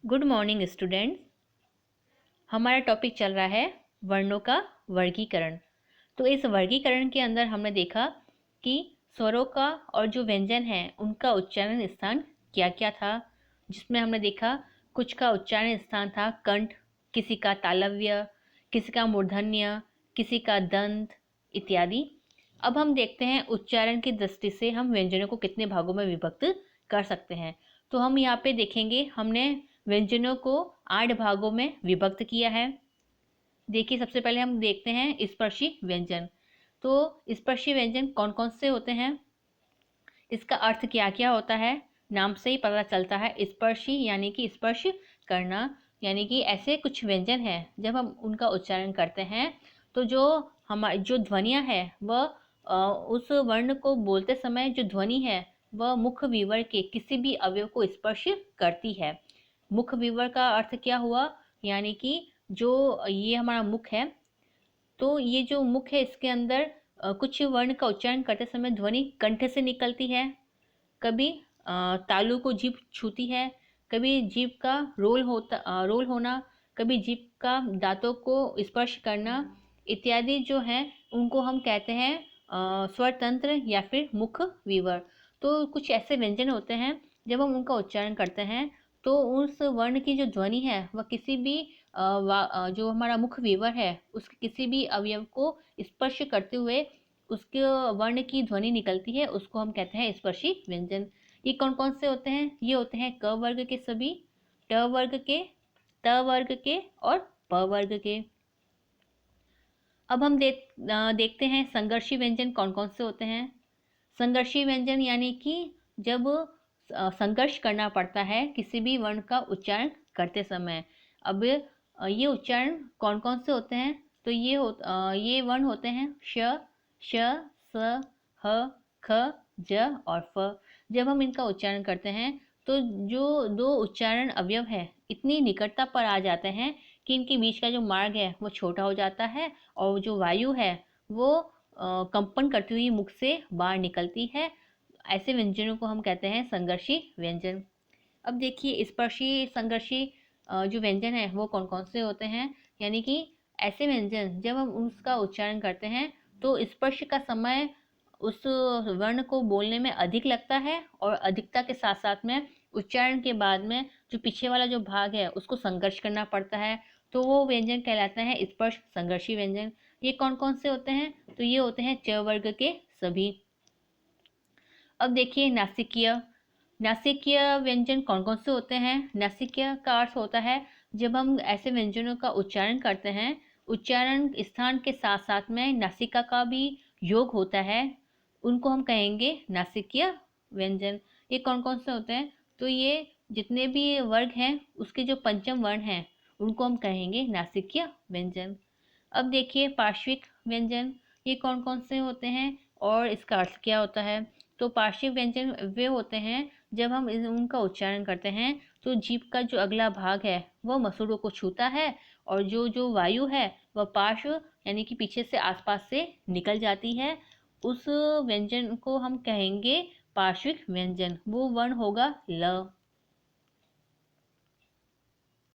Good morning students. हमारा topic चल रहा है वर्णों का वर्गीकरण। तो इस वर्गीकरण के अंदर हमने देखा कि स्वरों का और जो व्यंजन है उनका उच्चारण स्थान क्या क्या था, जिसमें हमने देखा कुछ का उच्चारण स्थान था कंठ, किसी का तालव्य, किसी का मूर्धन्य, किसी का दंत इत्यादि। अब हम देखते हैं उच्चारण की दृष्टि से हम व्यंजनों को कितने भागों में विभक्त कर सकते हैं। तो हम यहाँ पे देखेंगे हमने व्यंजनों को 8 भागों में विभक्त किया है। देखिए, सबसे पहले हम देखते हैं स्पर्शी व्यंजन। तो स्पर्शी व्यंजन कौन कौन से होते हैं, इसका अर्थ क्या क्या होता है, नाम से ही पता चलता है। स्पर्शी यानी कि स्पर्श करना, यानी कि ऐसे कुछ व्यंजन हैं जब हम उनका उच्चारण करते हैं तो जो हमारी जो ध्वनियाँ है वह उस वर्ण को बोलते समय जो ध्वनि है वह मुख विवर के किसी भी अवयव को स्पर्श करती है। मुख विवर का अर्थ क्या हुआ, यानी कि जो ये हमारा मुख है, तो ये जो मुख है इसके अंदर कुछ वर्ण का उच्चारण करते समय ध्वनि कंठ से निकलती है। कभी तालु को जीभ छूती है, कभी जीभ का रोल होना, कभी जीभ का दांतों को स्पर्श करना इत्यादि जो है उनको हम कहते हैं स्वर तंत्र या फिर मुख विवर। तो कुछ ऐसे व्यंजन होते हैं जब हम उनका उच्चारण करते हैं तो उस वर्ण की जो ध्वनि है वह किसी भी जो हमारा मुख विवर है उसके किसी भी अवयव को स्पर्श करते हुए उसके वर्ण की ध्वनि निकलती है, उसको हम कहते हैं स्पर्शी व्यंजन। ये कौन कौन से होते हैं, ये होते हैं क वर्ग के सभी, ट वर्ग के, त वर्ग के और प वर्ग के। अब हम देखते हैं संघर्षी व्यंजन कौन कौन से होते हैं। संघर्षी व्यंजन यानी कि जब संघर्ष करना पड़ता है किसी भी वर्ण का उच्चारण करते समय। अब ये उच्चारण कौन कौन से होते हैं, तो ये वर्ण होते हैं श, श, स, ह, ख, ज और फ। जब हम इनका उच्चारण करते हैं तो जो दो उच्चारण अवयव है इतनी निकटता पर आ जाते हैं कि इनके बीच का जो मार्ग है वो छोटा हो जाता है और जो वायु है वो कंपन करती हुई मुख से बाहर निकलती है। ऐसे व्यंजनों को हम कहते हैं संघर्षी व्यंजन। अब देखिए स्पर्शी संघर्षी जो व्यंजन है वो कौन कौन से होते हैं, यानी कि ऐसे व्यंजन जब हम उसका उच्चारण करते हैं तो स्पर्श का समय उस वर्ण को बोलने में अधिक लगता है और अधिकता के साथ साथ में उच्चारण के बाद में जो पीछे वाला जो भाग है उसको संघर्ष करना पड़ता है, तो वो व्यंजन कहलाता है स्पर्श संघर्षी व्यंजन। ये कौन कौन से होते हैं, तो ये होते हैं च वर्ग के सभी। अब देखिए नासिकीय। नासिकीय व्यंजन कौन कौन से होते हैं। नासिकीय का अर्थ होता है जब हम ऐसे व्यंजनों का उच्चारण करते हैं, उच्चारण स्थान के साथ साथ में नासिका का भी योग होता है, उनको हम कहेंगे नासिकीय व्यंजन। ये कौन कौन से होते हैं, तो ये जितने भी वर्ग हैं उसके जो पंचम वर्ण हैं उनको हम कहेंगे नासिकीय व्यंजन। अब देखिए पार्श्विक व्यंजन, ये कौन कौन से होते हैं और इसका अर्थ क्या होता है। तो पार्श्विक व्यंजन वे होते हैं जब हम उनका उच्चारण करते हैं तो जीभ का जो अगला भाग है वह मसूड़ों को छूता है और जो जो वायु है वह पार्श्व यानी कि पीछे से आसपास से निकल जाती है। उस व्यंजन को हम कहेंगे पार्श्विक व्यंजन। वो वर्ण होगा ल।